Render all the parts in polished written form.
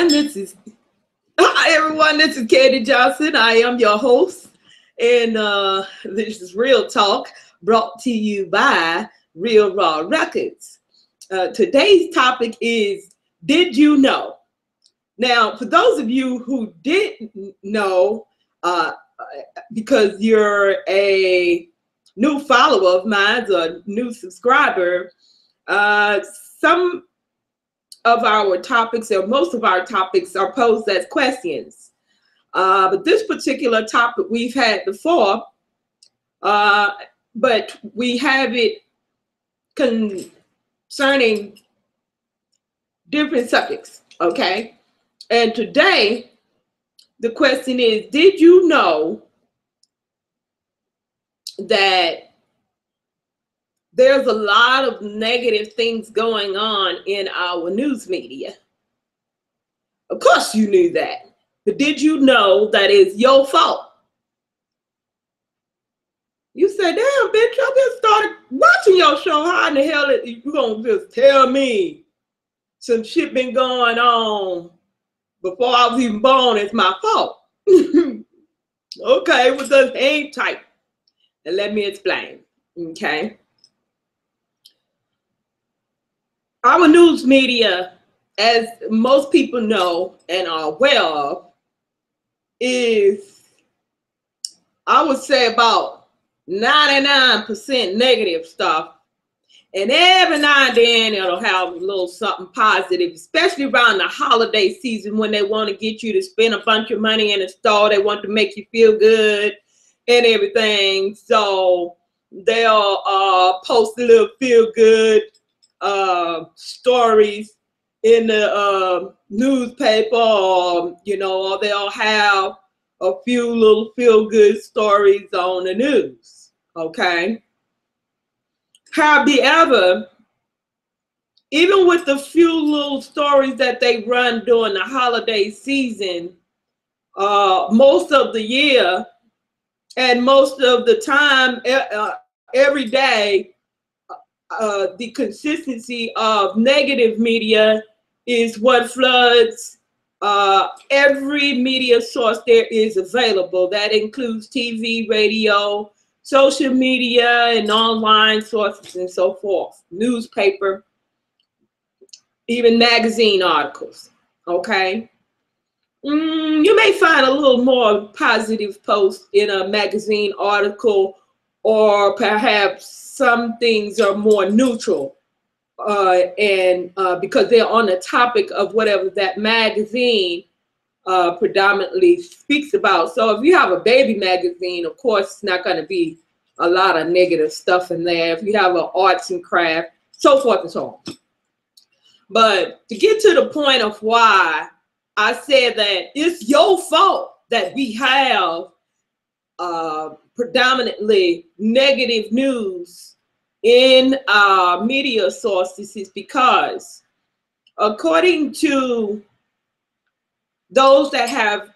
everyone. This is Katie Johnson. I am your host, and this is Real Talk, brought to you by Real Raw Records. Today's topic is, did you know? Now, for those of you who didn't know, because you're a new follower of mine or a new subscriber, some of our topics, or most of our topics, are posed as questions. But this particular topic we've had before, but we have it concerning different subjects, okay? And today, the question is, did you know that there's a lot of negative things going on in our news media? Of course you knew that. But did you know that it's your fault? You said, damn, bitch, I just started watching your show. How in the hell are you going to just tell me some shit been going on before I was even born? It's my fault. Okay, well, just hang tight and let me explain, okay? Our news media, as most people know and are aware of, is, I would say, about 99% negative stuff. And every now and then it'll have a little something positive, especially around the holiday season when they want to get you to spend a bunch of money in a store. They want to make you feel good and everything. So they'll post a little feel good stories in the newspaper, or or they'll have a few little feel-good stories on the news, okay? However, even with the few little stories that they run during the holiday season, most of the year and most of the time, every day, the consistency of negative media is what floods every media source there is available. That includes TV, radio, social media, and online sources and so forth, newspaper, even magazine articles, okay? You may find a little more positive post in a magazine article, or perhaps some things are more neutral, because they're on the topic of whatever that magazine predominantly speaks about. So if you have a baby magazine, of course, it's not going to be a lot of negative stuff in there. If you have an arts and craft, so forth and so on. But to get to the point of why I said that it's your fault that we have predominantly negative news in our media sources, is because, according to those that have,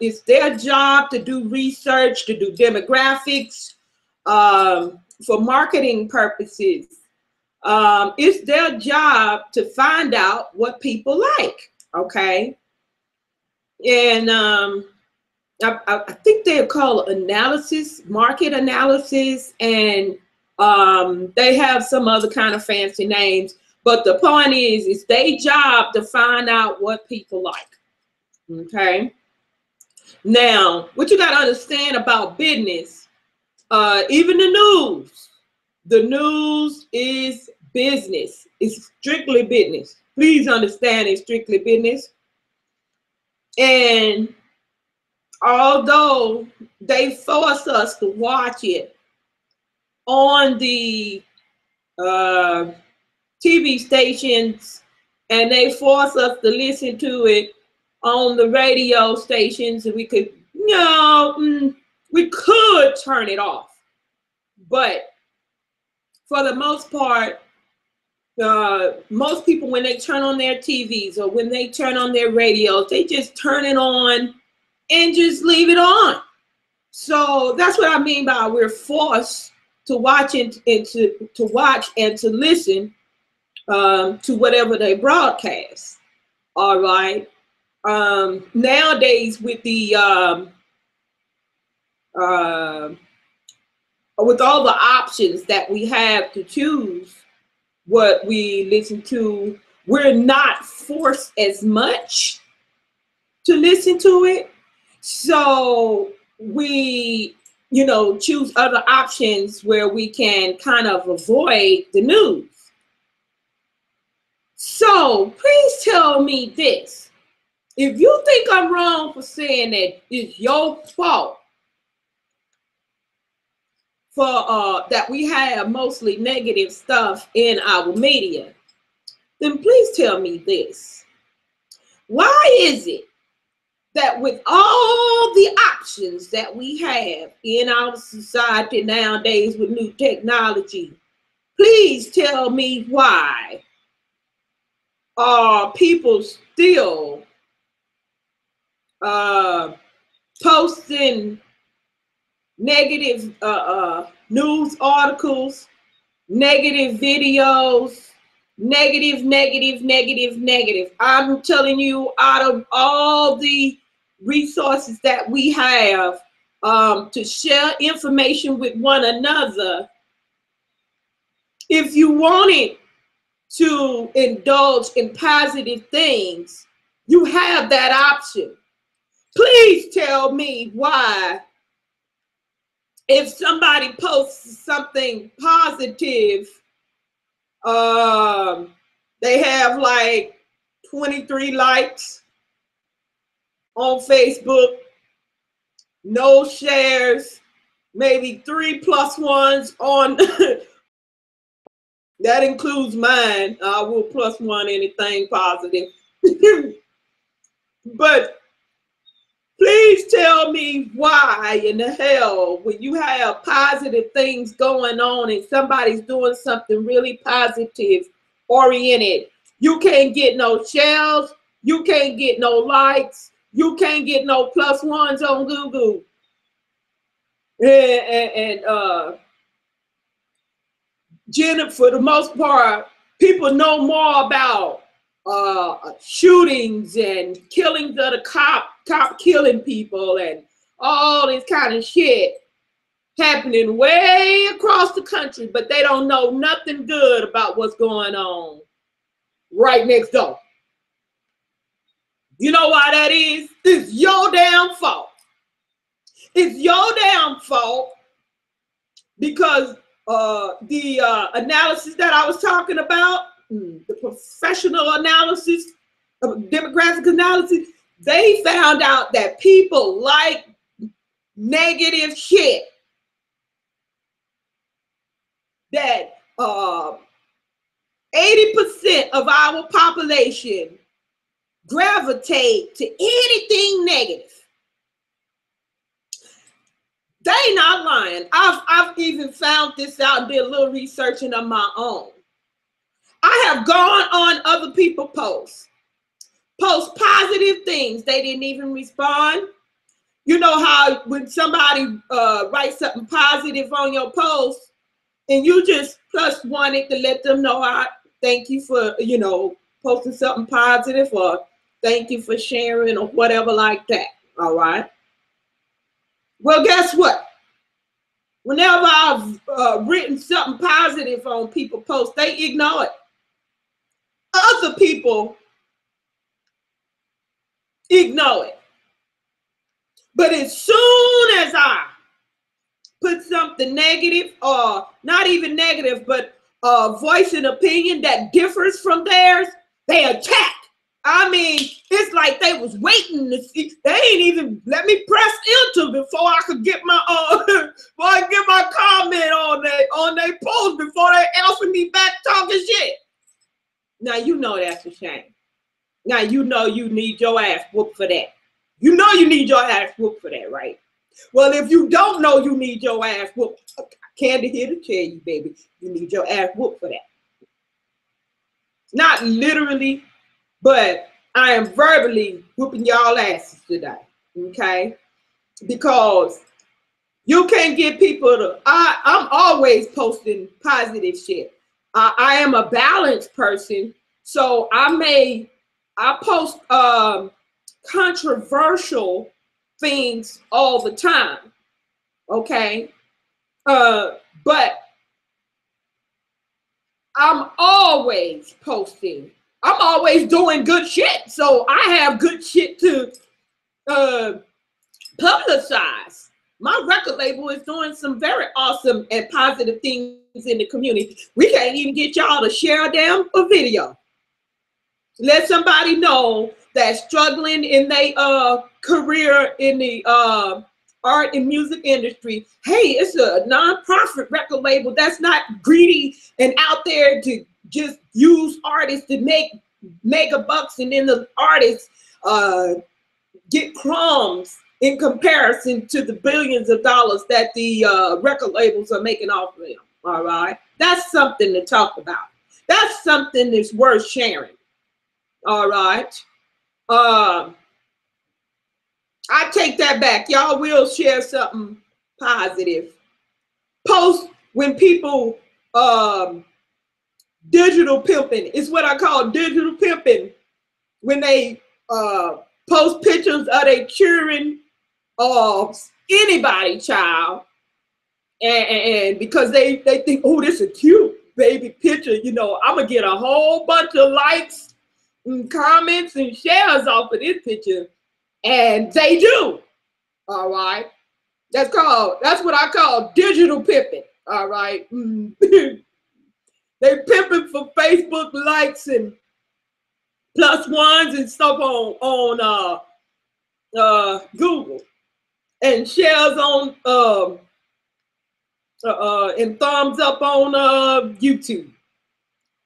it's their job to do research, to do demographics, for marketing purposes. It's their job to find out what people like, okay? And I think they're called analysis, market analysis, and they have some other kind of fancy names. But the point is, it's their job to find out what people like, okay? Now, what you got to understand about business, even the news is business. It's strictly business. Please understand, it's strictly business. And although they force us to watch it on the TV stations, and they force us to listen to it on the radio stations, and we could, we could turn it off. But for the most part, most people, when they turn on their TVs or when they turn on their radios, they just turn it on and just leave it on. So that's what I mean by we're forced to watch and to listen to whatever they broadcast. All right. nowadays with the with all the options that we have to choose what we listen to, we're not forced as much to listen to it. So we, you know, choose other options where we can kind of avoid the news. So please tell me this. If you think I'm wrong for saying that it's your fault for that we have mostly negative stuff in our media, then please tell me this. Why is it that with all the options that we have in our society nowadays with new technology, please tell me why are people still posting negative news articles, negative videos, negative. I'm telling you, out of all the resources that we have to share information with one another, if you wanted to indulge in positive things, you have that option. Please tell me why, if somebody posts something positive, they have like 23 likes on Facebook, no shares, maybe 3+1s on that includes mine. I will +1 anything positive. But please tell me why in the hell, when you have positive things going on and somebody's doing something really positive oriented, you can't get no shares, you can't get no likes, you can't get no +1s on Google. And Jenna, for the most part, people know more about shootings and killings of the cop killing people and all this kind of shit happening way across the country, but they don't know nothing good about what's going on right next door. You know why that is? It's your damn fault. It's your damn fault because the analysis that I was talking about, the professional analysis, demographic analysis, they found out that people like negative shit. That 80% of our population gravitate to anything negative. They not lying. I've even found this out and did a little researching on my own. I have gone on other people's post positive things. They didn't even respond. You know how when somebody writes something positive on your post and you just +1 it to let them know, I thank you for, you know, posting something positive, or thank you for sharing, or whatever like that. All right. Well, guess what? Whenever I've written something positive on people's posts, they ignore it. Other people ignore it. But as soon as I put something negative, or not even negative, but voice an opinion that differs from theirs, they attack. I mean, it's like they was waiting to see. They ain't even let me press enter before I could get my before I get my comment on their post before they answer me back talking shit. Now you know that's a shame. Now you know you need your ass whooped for that. You know you need your ass whooped for that, right? Well, if you don't know you need your ass whooped, Candy here to tell you, baby, you need your ass whooped for that. Not literally, but I am verbally whooping y'all asses today, okay? Because you can't get people to, I'm always posting positive shit. I am a balanced person, so I post controversial things all the time. Okay. But I'm always posting. I'm always doing good shit. So I have good shit to publicize. My record label is doing some very awesome and positive things in the community. We can't even get y'all to share a damn video. Let somebody know that's struggling in their career in the art and music industry. Hey, it's a non-profit record label that's not greedy and out there to just use artists to make mega bucks, and then the artists get crumbs in comparison to the billions of dollars that the record labels are making off of them. All right, that's something to talk about. That's something that's worth sharing. All right. I take that back. Y'all will share something positive. Post when people digital pimping. It's what I call digital pimping. When they post pictures of their children of anybody child, and because they think, oh, this is a cute baby picture, you know, I'm gonna get a whole bunch of likes and comments and shares off of this picture, and they do. All right, that's what I call digital pimping. All right. They pimping for Facebook likes and +1s and stuff on Google, and shares on and thumbs up on YouTube.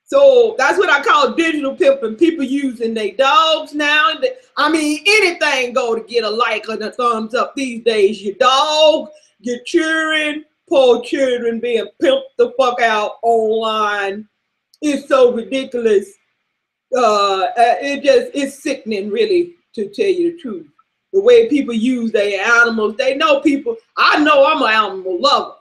So that's what I call digital pimping. People using their dogs now. I mean, anything go to get a like and a thumbs up these days. Your dog, your children, poor children being pimped the fuck out online. It's so ridiculous. It's sickening, really, to tell you the truth. The way people use their animals. They know people. I know I'm an animal lover.